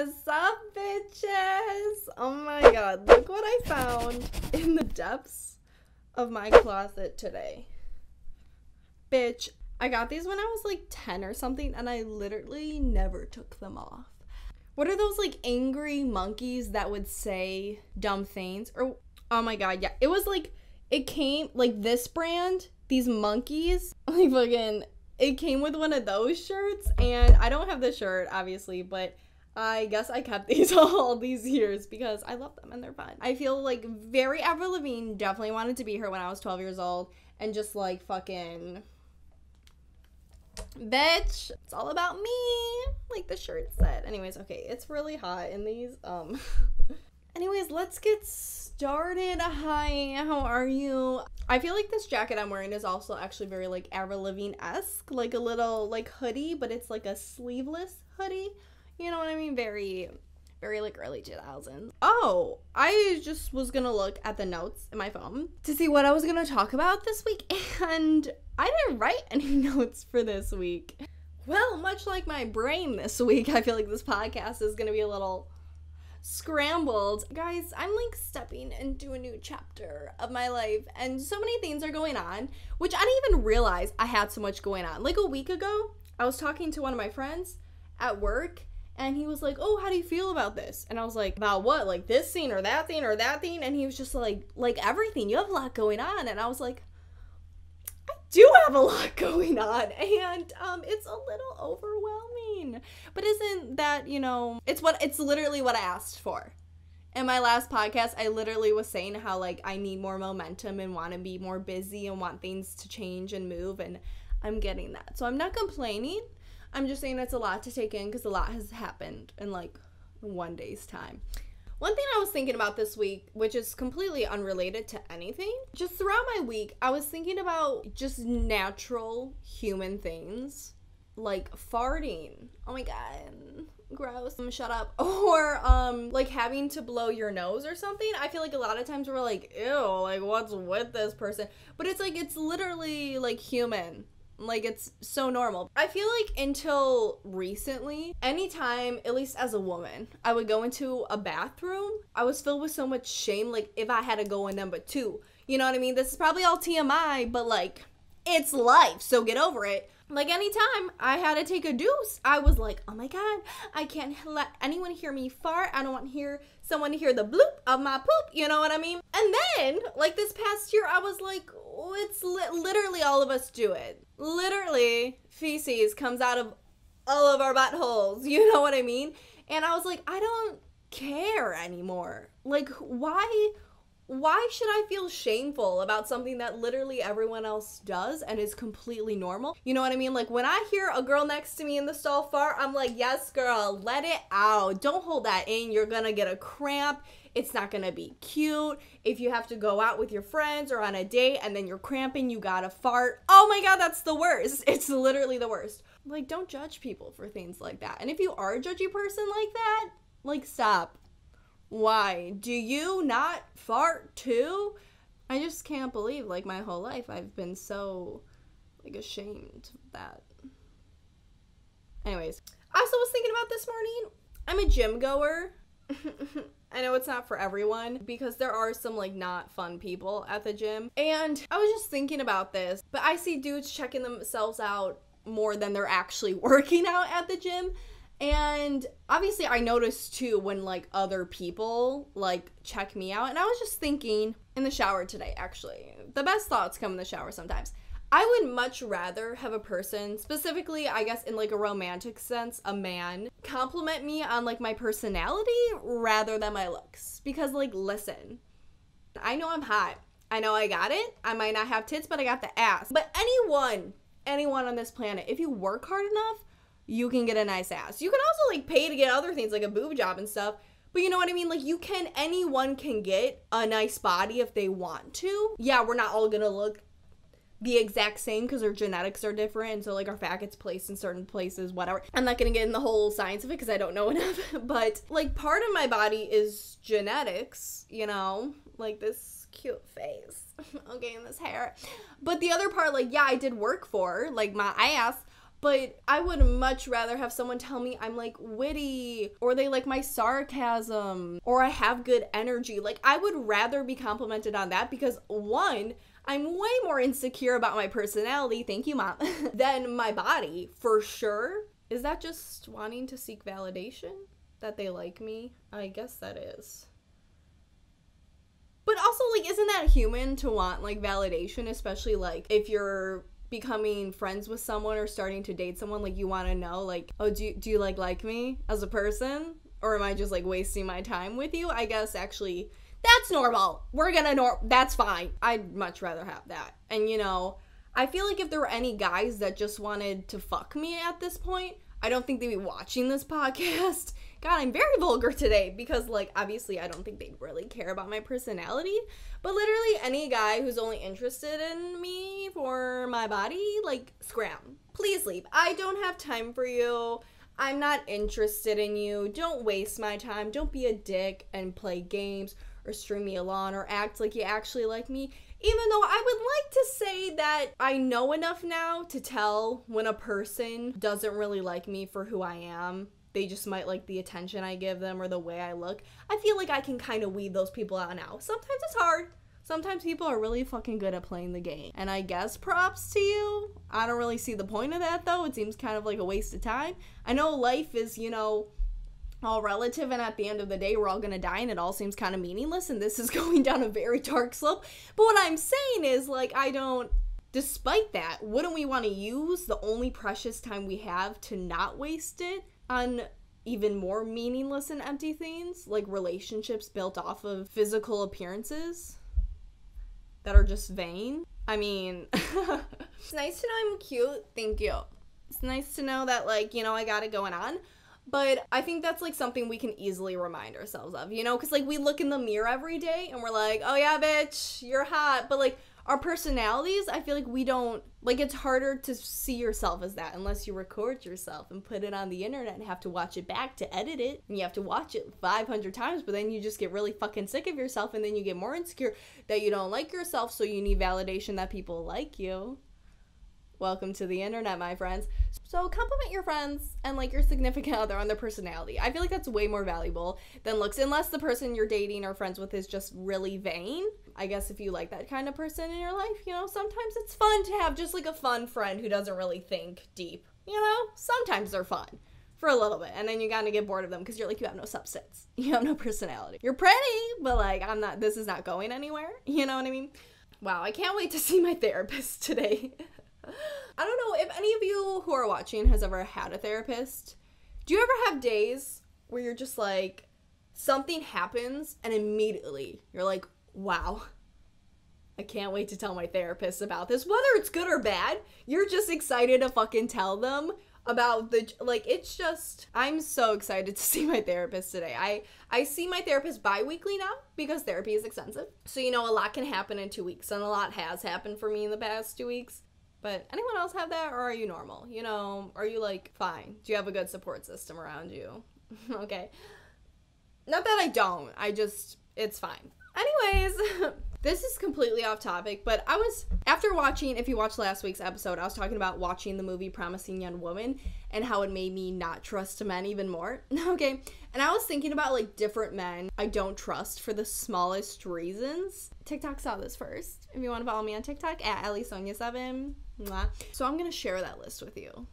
What's up, bitches? Oh my god, look what I found in the depths of my closet today. Bitch, I got these when I was like 10 or something, and I literally never took them off. What are those like angry monkeys that would say dumb things? Or, oh my god, yeah, it was like, it came, like this brand, these monkeys, like fucking, it came with one of those shirts, and I don't have the shirt, obviously, but I guess I kept these all these years because I love them and they're fun. I feel like very Avril Lavigne, definitely wanted to be her when I was 12 years old, and just like fucking, bitch, it's all about me, like the shirt said. Anyways, okay, it's really hot in these, anyways, let's get started. Hi, how are you? I feel like this jacket I'm wearing is also actually very like Avril Lavigne-esque, like a little like hoodie, but it's like a sleeveless hoodie. You know what I mean? Very, very like early 2000s. Oh, I just was gonna look at the notes in my phone to see what I was gonna talk about this week, and I didn't write any notes for this week. Well, much like my brain this week, I feel like this podcast is gonna be a little scrambled. Guys, I'm like stepping into a new chapter of my life, and so many things are going on, which I didn't even realize I had so much going on. Like a week ago, I was talking to one of my friends at work, and he was like, oh, how do you feel about this? And I was like, about what? Like this scene or that thing or that thing? And he was just like everything. You have a lot going on. And I was like, I do have a lot going on. And it's a little overwhelming. But isn't that, you know, it's literally what I asked for. In my last podcast, I literally was saying how like I need more momentum and want to be more busy and want things to change and move. And I'm getting that. So I'm not complaining. I'm just saying it's a lot to take in because a lot has happened in like one day's time. One thing I was thinking about this week, which is completely unrelated to anything, just throughout my week, I was thinking about just natural human things like farting. Oh my god, gross. Shut up. Or like having to blow your nose or something. I feel like a lot of times we're like, ew, like what's with this person? But it's like, it's literally like human. Like, it's so normal. I feel like until recently, anytime, at least as a woman, I would go into a bathroom, I was filled with so much shame, like, if I had to go in number two. You know what I mean? This is probably all TMI, but, like, it's life, so get over it. Like, anytime I had to take a deuce, I was like, oh my god, I can't let anyone hear me fart. I don't want someone to hear the bloop of my poop, you know what I mean? And then, like, this past year, I was like, oh, it's literally all of us do it. Literally, feces comes out of all of our buttholes, you know what I mean? And I was like, I don't care anymore. Like, why should I feel shameful about something that literally everyone else does and is completely normal? You know what I mean? Like, when I hear a girl next to me in the stall fart, I'm like, yes, girl, let it out. Don't hold that in. You're gonna get a cramp. It's not gonna be cute. If you have to go out with your friends or on a date and then you're cramping, you gotta fart. Oh my god, that's the worst. It's literally the worst. Like, don't judge people for things like that. And if you are a judgy person like that, like, stop. Why? Do you not fart too? I just can't believe, like, my whole life I've been so, like, ashamed of that. Anyways, I also was thinking about this morning, I'm a gym goer. I know it's not for everyone because there are some like not fun people at the gym. And I was just thinking about this, but I see dudes checking themselves out more than they're actually working out at the gym. And obviously I noticed too when like other people like check me out. And I was just thinking in the shower today, actually, the best thoughts come in the shower sometimes. I would much rather have a person, specifically, I guess in like a romantic sense, a man, compliment me on like my personality rather than my looks. Because like, listen, I know I'm hot. I know I got it. I might not have tits, but I got the ass. But anyone on this planet, if you work hard enough, you can get a nice ass. You can also like pay to get other things like a boob job and stuff. But you know what I mean? Like anyone can get a nice body if they want to. Yeah, we're not all gonna look the exact same because our genetics are different, and so like our fat gets placed in certain places, whatever. I'm not gonna get in the whole science of it because I don't know enough, but like part of my body is genetics, you know, like this cute face, okay, and this hair. But the other part, like, yeah, I did work for, like, my ass, But I would much rather have someone tell me I'm like witty, or they like my sarcasm, or I have good energy. Like, I would rather be complimented on that, because one, I'm way more insecure about my personality, thank you mom, than my body, for sure. Is that just wanting to seek validation that they like me? I guess that is. But also, like, isn't that human to want, like, validation, especially, like, if you're becoming friends with someone or starting to date someone, like, you want to know, like, oh, do you like me as a person? Or am I just, like, wasting my time with you? I guess, actually, that's normal. That's fine. I'd much rather have that. And, you know, I feel like if there were any guys that just wanted to fuck me at this point, I don't think they'd be watching this podcast. God, I'm very vulgar today because, like, obviously I don't think they really care about my personality. But literally any guy who's only interested in me for my body, like, scram. Please leave. I don't have time for you. I'm not interested in you. Don't waste my time. Don't be a dick and play games or string me along or act like you actually like me. Even though I would like to say that I know enough now to tell when a person doesn't really like me for who I am. They just might like the attention I give them or the way I look. I feel like I can kind of weed those people out now. Sometimes it's hard. Sometimes people are really fucking good at playing the game. And I guess props to you. I don't really see the point of that, though. It seems kind of like a waste of time. I know life is, you know, all relative, and at the end of the day, we're all gonna die, and it all seems kind of meaningless, and this is going down a very dark slope. But what I'm saying is, like, despite that, wouldn't we want to use the only precious time we have to not waste it on even more meaningless and empty things, like relationships built off of physical appearances that are just vain? I mean, it's nice to know I'm cute. Thank you. It's nice to know that, like, you know, I got it going on. But I think that's, like, something we can easily remind ourselves of, you know? Because, like, we look in the mirror every day and we're like, oh, yeah, bitch, you're hot. But, like, our personalities, I feel like we don't, like, it's harder to see yourself as that unless you record yourself and put it on the internet and have to watch it back to edit it. And you have to watch it 500 times, but then you just get really fucking sick of yourself, and then you get more insecure that you don't like yourself, so you need validation that people like you. Welcome to the internet, my friends. So compliment your friends and, like, your significant other on their personality. I feel like that's way more valuable than looks, unless the person you're dating or friends with is just really vain. I guess if you like that kind of person in your life, you know, sometimes it's fun to have just, like, a fun friend who doesn't really think deep. You know, sometimes they're fun for a little bit, and then you gotta get bored of them because you're like, you have no substance. You have no personality. You're pretty, but, like, this is not going anywhere. You know what I mean? Wow, I can't wait to see my therapist today. I don't know if any of you who are watching has ever had a therapist. Do you ever have days where you're just like, something happens and immediately you're like, wow, I can't wait to tell my therapist about this. Whether it's good or bad, you're just excited to fucking tell them about it's just, I'm so excited to see my therapist today. I see my therapist bi-weekly now because therapy is expensive. So, you know, a lot can happen in 2 weeks, and a lot has happened for me in the past 2 weeks. But anyone else have that, or are you normal? You know, are you, like, fine? Do you have a good support system around you? Okay. Not that I don't. It's fine. Anyways, this is completely off topic, but after watching, if you watched last week's episode, I was talking about watching the movie Promising Young Woman and how it made me not trust men even more. Okay. And I was thinking about, like, different men I don't trust for the smallest reasons. TikTok saw this first. If you want to follow me on TikTok, at AllieSonia7. So I'm going to share that list with you.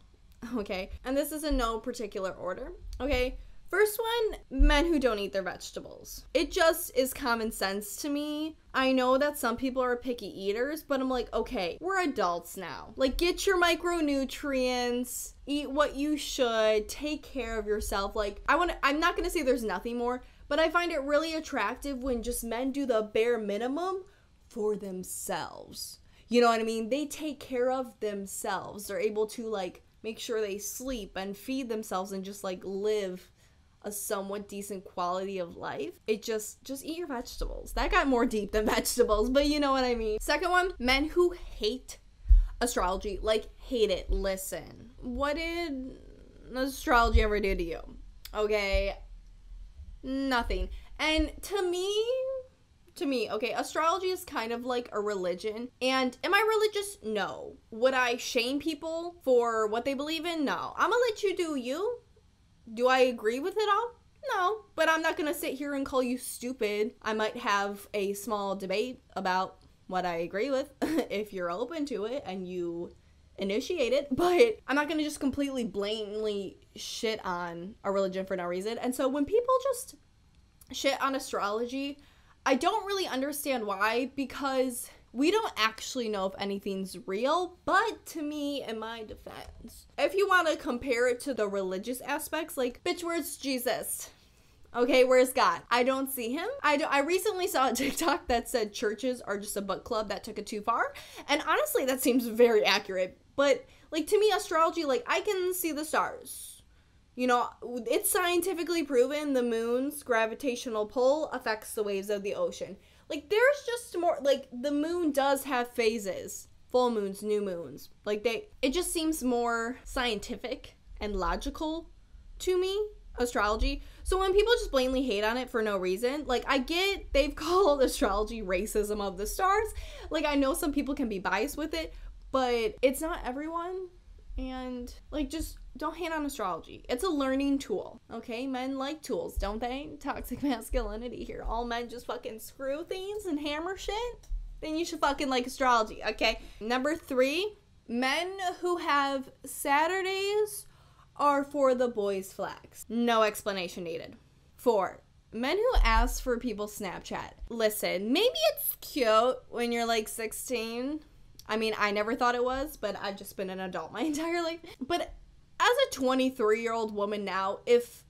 Okay. And this is in no particular order. Okay. First one, men who don't eat their vegetables. It just is common sense to me. I know that some people are picky eaters, but I'm like, okay, we're adults now. Like, get your micronutrients, eat what you should, take care of yourself. Like, I'm not gonna say there's nothing more, but I find it really attractive when just men do the bare minimum for themselves. You know what I mean? They take care of themselves. They're able to, like, make sure they sleep and feed themselves and just, like, live a somewhat decent quality of life. It just eat your vegetables. That got more deep than vegetables, but you know what I mean. Second one, men who hate astrology, like, hate it. Listen, what did astrology ever do to you? Okay, nothing. And to me, to me, okay, astrology is kind of like a religion. And am I religious? No. Would I shame people for what they believe in? No. I'm gonna let you do you. Do I agree with it all? No. But I'm not gonna sit here and call you stupid. I might have a small debate about what I agree with if you're open to it and you initiate it, but I'm not gonna just completely blatantly shit on a religion for no reason. And so when people just shit on astrology, I don't really understand why, because we don't actually know if anything's real. But to me, in my defense, if you want to compare it to the religious aspects, like, bitch, where's Jesus? Okay, where's God? I don't see him. I recently saw a TikTok that said churches are just a book club that took it too far. And honestly, that seems very accurate. But like, to me, astrology, like, I can see the stars. You know, it's scientifically proven the moon's gravitational pull affects the waves of the ocean. Like, there's just more, like, the moon does have phases. Full moons, new moons. Like, it just seems more scientific and logical to me, astrology. So when people just blatantly hate on it for no reason, like, I get they've called astrology racism of the stars. Like, I know some people can be biased with it, but it's not everyone. And, like, just don't hate on astrology. It's a learning tool, okay? Men like tools, don't they? Toxic masculinity here. All men just fucking screw things and hammer shit. Then you should fucking like astrology, okay? Number 3, men who have Saturdays are for the boys' flags. No explanation needed. 4, men who ask for people's Snapchat. Listen, maybe it's cute when you're like 16. I mean, I never thought it was, but I've just been an adult my entire life. But as a 23-year-old woman now, if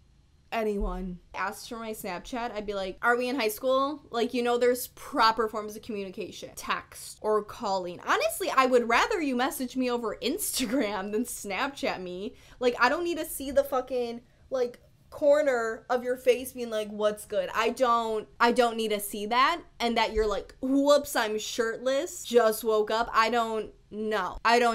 anyone asked for my Snapchat, I'd be like, are we in high school? Like, you know, there's proper forms of communication. Text or calling. Honestly, I would rather you message me over Instagram than Snapchat me. Like, I don't need to see the fucking, like, corner of your face being like, what's good? I don't need to see that, and that you're like, whoops, I'm shirtless, just woke up. I don't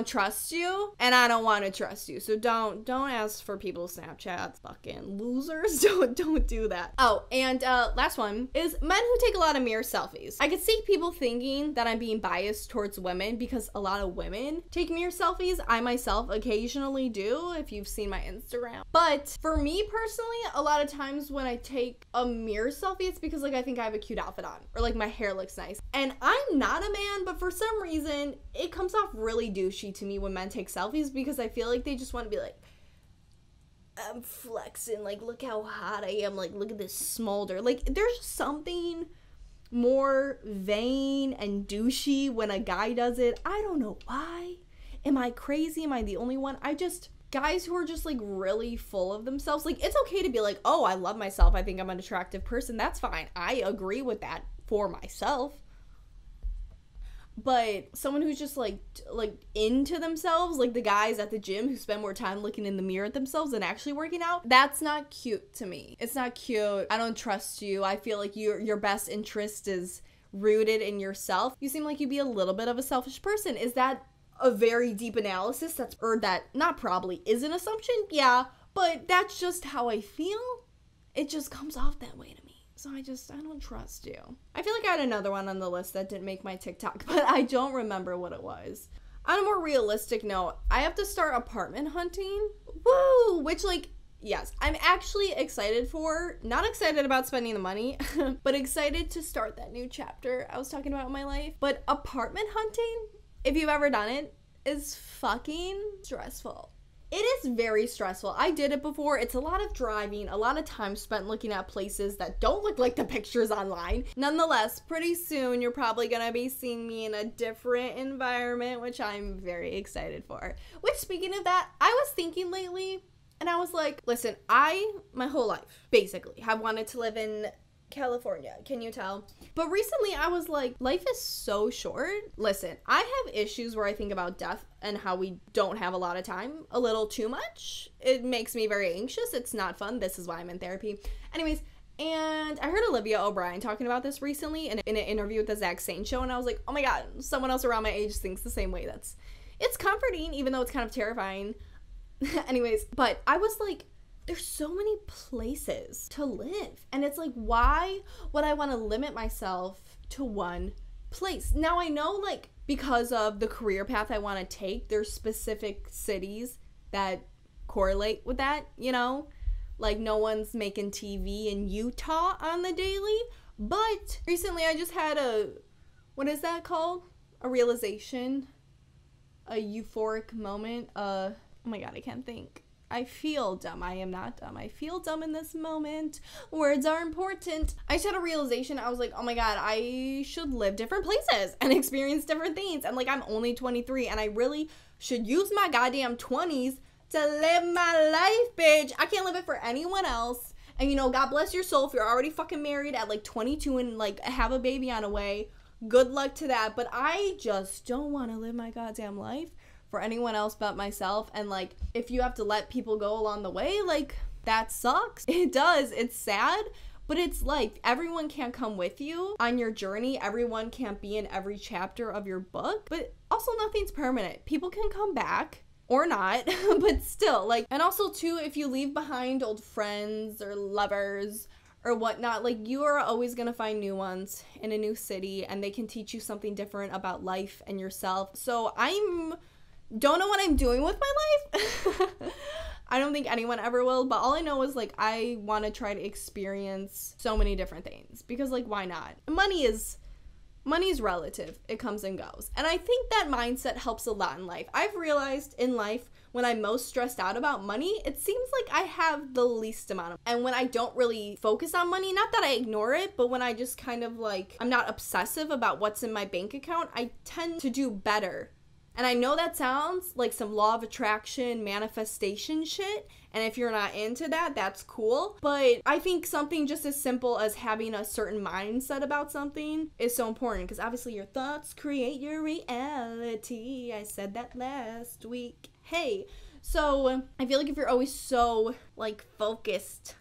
trust you, and I don't want to trust you. So don't ask for people's Snapchats, fucking losers. Don't do that. Oh, and last one is men who take a lot of mirror selfies. I could see people thinking that I'm being biased towards women because a lot of women take mirror selfies. I myself occasionally do, if you've seen my Instagram. But for me personally, a lot of times when I take a mirror selfie, it's because like I think I have a cute outfit on, or like my hair looks nice. And I'm not a man, but for some reason it comes off really douchey to me when men take selfies, because I feel like they just want to be like, I'm flexing, like, look how hot I am, like, look at this smolder. Like, there's just something more vain and douchey when a guy does it. I don't know why. Am I crazy? Am I the only one? Guys who are just like really full of themselves, like, it's okay to be like, oh, I love myself, I think I'm an attractive person. That's fine. I agree with that for myself. But someone who's just like into themselves, like the guys at the gym who spend more time looking in the mirror at themselves than actually working out, that's not cute to me. It's not cute. I don't trust you. I feel like your best interest is rooted in yourself. You seem like you'd be a little bit of a selfish person. Is that a very deep analysis? That not probably is an assumption? Yeah, but that's just how I feel. It just comes off that way to me. So I don't trust you. I feel like I had another one on the list that didn't make my TikTok, but I don't remember what it was. On a more realistic note, I have to start apartment hunting. Woo! Which, like, yes, I'm actually excited for. Not excited about spending the money, but excited to start that new chapter I was talking about in my life. But apartment hunting, if you've ever done it, is fucking stressful. It is very stressful. I did it before. It's a lot of driving, a lot of time spent looking at places that don't look like the pictures online. Nonetheless, pretty soon you're probably gonna be seeing me in a different environment, which I'm very excited for. Which, speaking of that, I was thinking lately, and I was like, listen, my whole life, basically, have wanted to live in California. Can you tell? But recently I was like, life is so short. Listen, I have issues where I think about death and how we don't have a lot of time a little too much. It makes me very anxious. It's not fun. This is why I'm in therapy. Anyways, and I heard Olivia O'Brien talking about this recently in an interview with the Zach Saint show, and I was like, oh my god, someone else around my age thinks the same way. It's comforting, even though it's kind of terrifying. Anyways, but I was like, there's so many places to live. And it's like, why would I want to limit myself to one place? Now I know, like, because of the career path I want to take, there's specific cities that correlate with that, you know? Like, no one's making TV in Utah on the daily. But recently I just had what is that called? A realization, a euphoric moment. Oh my God, I can't think. I feel dumb. I am not dumb. I feel dumb in this moment. Words are important. I just had a realization. I was like, oh my God, I should live different places and experience different things. And like, I'm only 23 and I really should use my goddamn 20s to live my life, bitch. I can't live it for anyone else. And you know, God bless your soul if you're already fucking married at like 22 and like have a baby on the way. Good luck to that. But I just don't want to live my goddamn life for anyone else but myself. And like, if you have to let people go along the way, like, that sucks. It does. It's sad, but it's life. Everyone can't come with you on your journey. Everyone can't be in every chapter of your book, but also nothing's permanent. People can come back or not, but still, like, and also too, if you leave behind old friends or lovers or whatnot, like, you are always gonna find new ones in a new city, and they can teach you something different about life and yourself. So don't know what I'm doing with my life. I don't think anyone ever will, but all I know is like, I want to try to experience so many different things, because like, why not? Money's relative. It comes and goes. And I think that mindset helps a lot in life. I've realized in life, when I'm most stressed out about money, it seems like I have the least amount of, and when I don't really focus on money, not that I ignore it, but when I just kind of like, I'm not obsessive about what's in my bank account, I tend to do better. And I know that sounds like some law of attraction, manifestation shit. And if you're not into that, that's cool. But I think something just as simple as having a certain mindset about something is so important. Because obviously your thoughts create your reality. I said that last week. Hey, so I feel like if you're always so like focused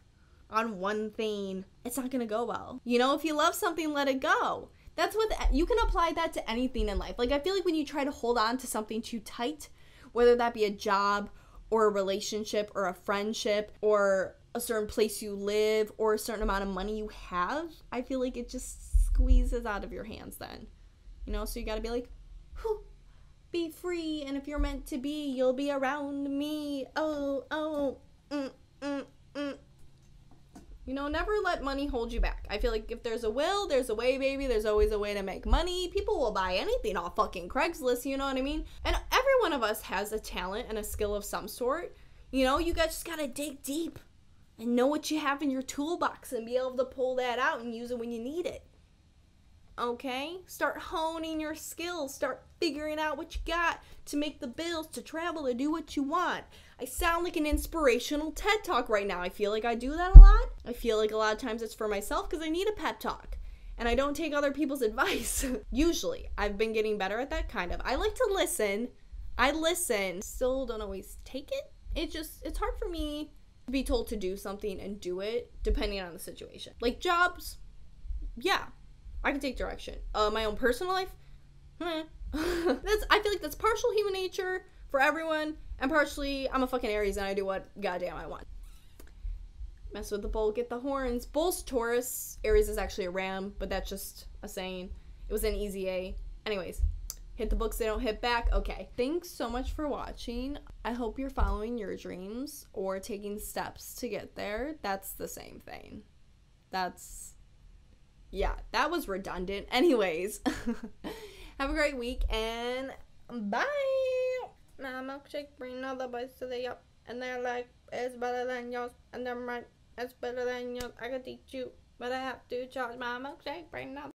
on one thing, it's not gonna go well. You know, if you love something, let it go. That's what, you can apply that to anything in life. Like, I feel like when you try to hold on to something too tight, whether that be a job or a relationship or a friendship or a certain place you live or a certain amount of money you have, I feel like it just squeezes out of your hands then. You know, so you gotta be like, whew, be free, and if you're meant to be, you'll be around me. You know, never let money hold you back. I feel like if there's a will, there's a way, baby. There's always a way to make money. People will buy anything off fucking Craigslist, you know what I mean? And every one of us has a talent and a skill of some sort. You know, you guys just gotta dig deep and know what you have in your toolbox and be able to pull that out and use it when you need it. Okay? Start honing your skills. Start figuring out what you got to make the bills, to travel, to do what you want. I sound like an inspirational TED Talk right now. I feel like I do that a lot. I feel like a lot of times it's for myself because I need a pep talk. And I don't take other people's advice. Usually. I've been getting better at that, kind of. I like to listen. I listen. Still don't always take it. It's hard for me to be told to do something and do it depending on the situation. Like jobs, yeah, I can take direction. My own personal life, I feel like that's partial human nature for everyone, and partially I'm a fucking Aries and I do what goddamn I want. Mess with the bull, get the horns. Bull's Taurus, Aries is actually a ram, but that's just a saying. It was an easy A. Anyways, hit the books, they don't hit back. Okay, thanks so much for watching. I hope you're following your dreams or taking steps to get there. That's the same thing. Yeah, that was redundant. Anyways, have a great week and bye. My milkshake bring all the boys to the up, and they're like, it's better than yours, and they're right, it's better than yours. I could teach you, but I have to charge my milkshake bring all